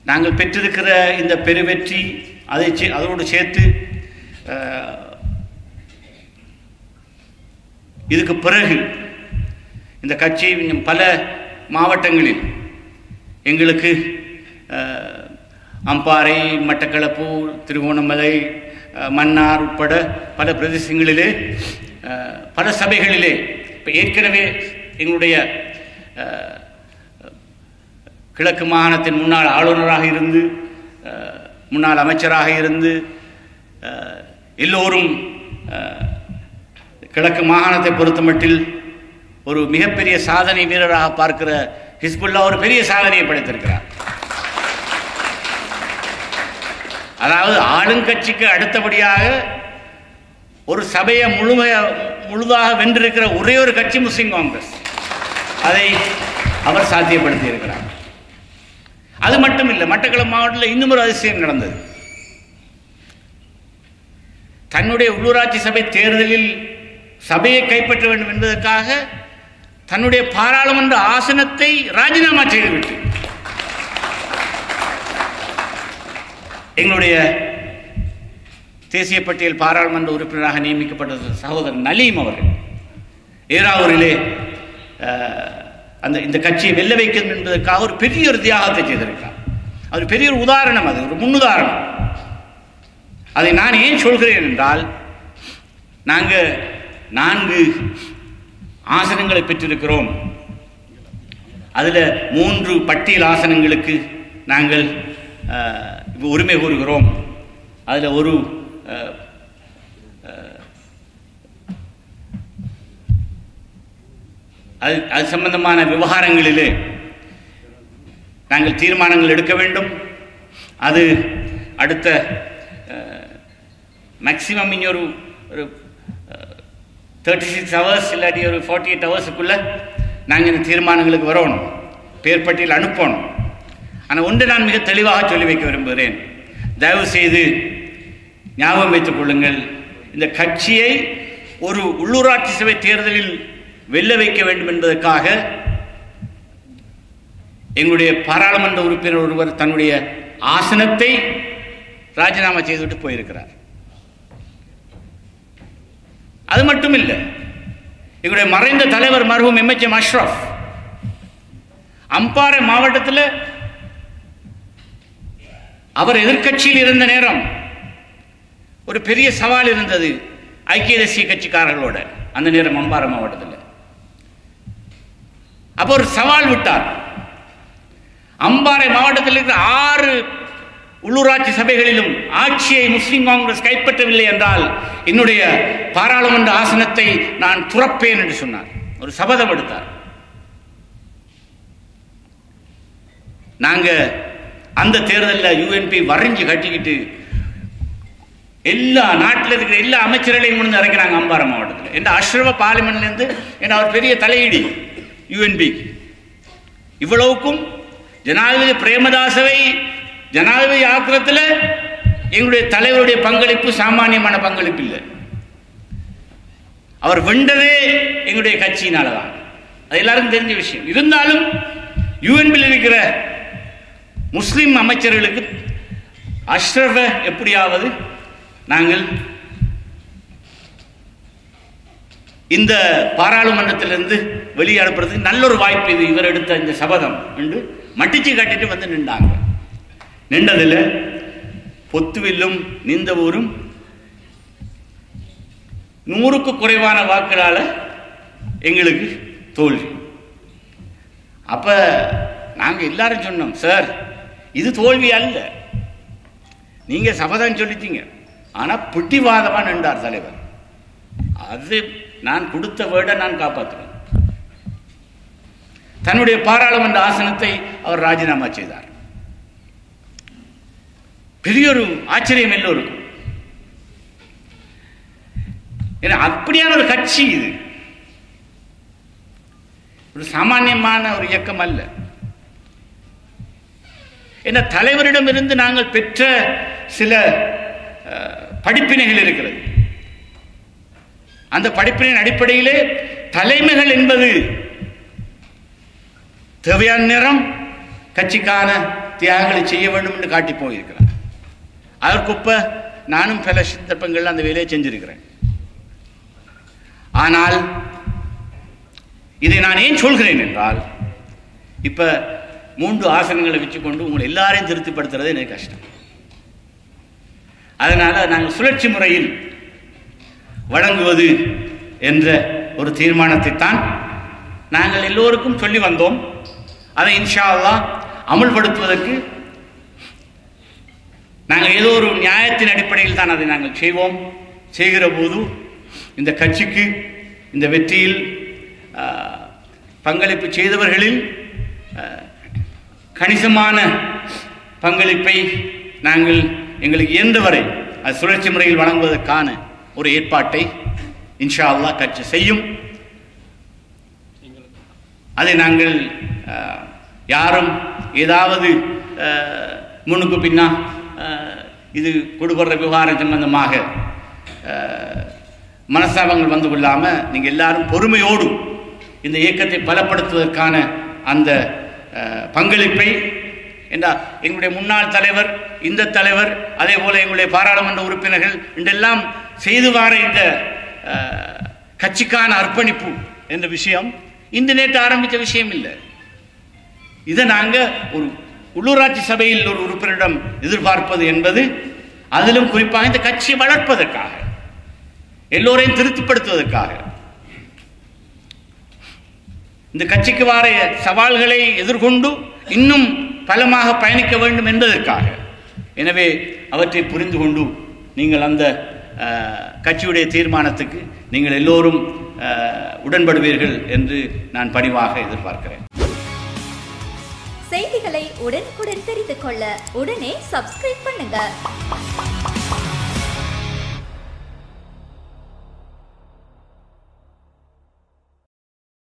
நாங்கள் பெற்றிருக்கிற இந்த பெருவெற்றி அதோடு சேர்த்து இதுக்கு பிறகு இந்த கட்சி பல மாவட்டங்களில் எங்களுக்கு அம்பாறை, மட்டக்களப்பு, திருகோணமலை, மன்னார் உட்பட பல பிரதேசங்களிலே பல சபைகளிலே இப்போ ஏற்கனவே எங்களுடைய கிழக்கு மாகாணத்தின் முன்னாள் ஆளுநராக இருந்து முன்னாள் அமைச்சராக இருந்து எல்லோரும் கிழக்கு மாகாணத்தை பொறுத்தமட்டில் ஒரு மிகப்பெரிய சாதனை வீரராக பார்க்கிற ஹிஸ்புல்லா ஒரு பெரிய சாதனையை படைத்திருக்கிறார். அதாவது ஆளுங்கட்சிக்கு அடுத்தபடியாக ஒரு சபையை முழுதாக வென்றிருக்கிற ஒரே ஒரு கட்சி முஸ்லிம் காங்கிரஸ். அதை அவர் சாத்தியப்படுத்தி இருக்கிறார். அது மட்டும் இல்லை, மட்டக்களப்பு மாவட்டத்தில் இன்னும் ஒரு அதிசயம் நடந்தது. தன்னுடைய உள்ளூராட்சி சபை தேர்தலில் சபையை கைப்பற்ற வேண்டும் என்பதற்காக தன்னுடைய பாராளுமன்ற ஆசனத்தை ராஜினாமா செய்துவிட்டு எங்களுடைய தேசிய பட்டியல் பாராளுமன்ற உறுப்பினராக நியமிக்கப்பட்ட சகோதரர் நலீம் அவர்கள் ஏராவூரிலே இந்த கட்சியை வெல்ல வைக்கணும் என்பதற்காக ஒரு பெரிய ஒரு தியாகத்தை செய்திருக்கிறார். அது பெரிய ஒரு உதாரணம், அது ஒரு முன்னுதாரணம். அதை நான் ஏன் சொல்கிறேன் என்றால், நாங்கள் 4 ஆசனங்களை பெற்றிருக்கிறோம். அதில் 3 பட்டியல் ஆசனங்களுக்கு நாங்கள் உரிமை கோருகிறோம். அதில் ஒரு அது சம்பந்தமான விவகாரங்களிலே நாங்கள் தீர்மானங்கள் எடுக்க வேண்டும். அது அடுத்த மேக்சிமம் இன்னொரு 36 ஹவர்ஸ் இல்லாட்டி ஒரு 48 ஹவர்ஸுக்குள்ளே நாங்கள் இந்த தீர்மானங்களுக்கு வரணும், பேர் பட்டியல் அனுப்பணும். ஆனால் ஒன்று நான் மிக தெளிவாக சொல்லி வைக்க விரும்புகிறேன். தயவு செய்து ஞாபகம் வைத்துக் கொள்ளுங்கள், இந்த கட்சியை ஒரு உள்ளூராட்சி சபை தேர்தலில் வெல்ல வைக்க வேண்டும் என்பதற்காக எங்களுடைய பாராளுமன்ற உறுப்பினர் ஒருவர் தன்னுடைய ஆசனத்தை ராஜினாமா செய்துவிட்டு போயிருக்கிறார். அது மட்டும் இல்லை, எங்களுடைய மறைந்த தலைவர் மர்ஹூம் எம்எச்எம் அஷ்ரஃப் அம்பாறை மாவட்டத்தில் அவர் எதிர்கட்சியில் இருந்த நேரம் ஒரு பெரிய சவால் இருந்தது ஐக்கிய தேசிய கட்சிக்காரர்களோட. அந்த நேரம் அம்பாறை மாவட்டத்தில் அப்போ ஒரு சவால் விட்டார். அம்பாறை மாவட்டத்தில் இருக்கிற 6 உள்ளூராட்சி சபைகளிலும் ஆட்சியை முஸ்லிம் காங்கிரஸ் கைப்பற்றவில்லை என்றால் என்னுடைய பாராளுமன்ற ஆசனத்தை நான் துறப்பேன் என்று சொன்னார். ஒரு சபதம் எடுத்தார். நாங்க அந்த தேர்தலில் யூஎன்பி வரைஞ்சு கட்டிக்கிட்டு எல்லா நாட்டில் இருக்கிற எல்லா அமைச்சர்களையும் கொண்டு இறக்கிறாங்க அம்பாறை மாவட்டத்தில். என்ற அஷ்ரஃப பார்லிமெண்ட்லேருந்து என்ன அவர் பெரிய தலையீடு யூஎன்பி. இவ்வளவுக்கும் ஜனாதிபதி பிரேமதாசவை ஜனாதிபதி ஆக்குறத்தில் எங்களுடைய தலைவருடைய பங்களிப்பு சாமானியமான பங்களிப்பு இல்லை. அவர் வென்றதே எங்களுடைய கட்சியினால தான். அது எல்லாருக்கும் தெரிஞ்ச விஷயம். இருந்தாலும் யூஎன்பியில் இருக்கிற முஸ்லிம் அமைச்சர்களுக்கு அஷ்ரஃபை எப்படியாவது நாங்கள் இந்த பாராளுமன்றத்திலிருந்து வெளியே அனுப்புறதுக்கு நல்ல ஒரு வாய்ப்பு இது, இவர் எடுத்த இந்த சபதம் என்று மட்டிச்சு கட்டிட்டு வந்து நின்றாங்க. நின்றதில் பொத்துவில்லும் நிந்தவூரும் 100க்கு குறைவான வாக்குகளால் எங்களுக்கு தோல்வி. அப்ப நாங்க எல்லாரும் சொன்னோம், சார் இது தோல்வி அல்ல, நீங்க சபதம் சொல்லிட்டீங்க. ஆனா பிடிவாதமா நின்றார் தலைவர். அது நான் கொடுத்த வேர்டை நான் காப்பாற்றுவேன். தன்னுடைய பாராளுமன்ற ஆசனத்தை அவர் ராஜினாமா செய்தார். பெரிய ஒரு ஆச்சரியம் எல்லோருக்கும். ஏன்னா அப்படியான ஒரு கட்சி இது ஒரு சாமானியமான ஒரு இயக்கம் அல்ல. ஏன்னா தலைவரிடமிருந்து நாங்கள் பெற்ற சில படிப்பினைகள் இருக்கிறது. அந்த படிப்பினையின் அடிப்படையிலே தலைமைகள் என்பது தேவையான நேரம் கட்சிக்கான தியாகங்களை செய்ய வேண்டும் என்று காட்டி போயிருக்கிறார். அதற்கொப்ப நானும் பல சந்தர்ப்பங்கள் அந்த வேலையை செஞ்சிருக்கிறேன். ஆனால் இதை நான் ஏன் சொல்கிறேன் என்றால், இப்ப 3 ஆசனங்களை வச்சுக்கொண்டு உங்களை எல்லாரையும் திருப்திப்படுத்துறது எனக்கு கஷ்டம். அதனால நாங்கள் சுழற்சி முறையில் வழங்குவது என்ற ஒரு தீர்மானத்தை தான் நாங்கள் எல்லோருக்கும் சொல்லி வந்தோம். அதை இன்ஷா அல்லாஹ் அமுல்படுத்துவதற்கு நாங்கள் ஏதோ ஒரு நியாயத்தின் அடிப்படையில் தான் அதை நாங்கள் செய்வோம். செய்கிற போது இந்த கட்சிக்கு இந்த வெற்றியில் பங்களிப்பு செய்தவர்களில் கணிசமான பங்களிப்பை நாங்கள் எங்களுக்கு இயன்றவரை அது சுழற்சி முறையில் வழங்குவதற்கான ஒரு ஏற்பாட்டை இன்ஷா அல்லாஹ் கட்சி செய்யும். அதை நாங்கள் யாரும் ஏதாவது முன்னுக்கு பின்னா இது கொடுபடுற விவகாரம் சம்பந்தமாக மனஸ்தாபங்கள் வந்து கொள்ளாமல் நீங்கள் எல்லாரும் பொறுமையோடு இந்த இயக்கத்தை பலப்படுத்துவதற்கான அந்த பங்களிப்பை என்றால் எங்களுடைய முன்னாள் தலைவர், இந்த தலைவர், அதே போல எங்களுடைய பாராளுமன்ற உறுப்பினர்கள் என்றெல்லாம் செய்து வார இந்த கட்சிக்கான அர்ப்பணிப்பு என்ற விஷயம் இந்த நேற்று ஆரம்பித்த விஷயம் இல்லை. இதை நாங்கள் ஒரு உள்ளூராட்சி சபையில் ஒரு உறுப்பினரிடம் எதிர்பார்ப்பது என்பது, அதிலும் குறிப்பாக இந்த கட்சியை வளர்ப்பதற்காக, எல்லோரையும் திருப்திப்படுத்துவதற்காக, இந்த கட்சிக்கு வார சவால்களை எதிர்கொண்டு இன்னும் பலமாக பயணிக்க வேண்டும் என்பதற்காக. எனவே அவற்றை புரிந்து கொண்டு நீங்கள் அந்த கட்சியுடைய தீர்மானத்துக்கு நீங்கள் எல்லோரும் உடன்படுவீர்கள் என்று நான் பணிவாக எதிர்பார்க்கிறேன். செய்திகளை உடனுக்குடன் தெரிந்து கொள்ள உடனே சப்ஸ்கிரைப் பண்ணுங்க.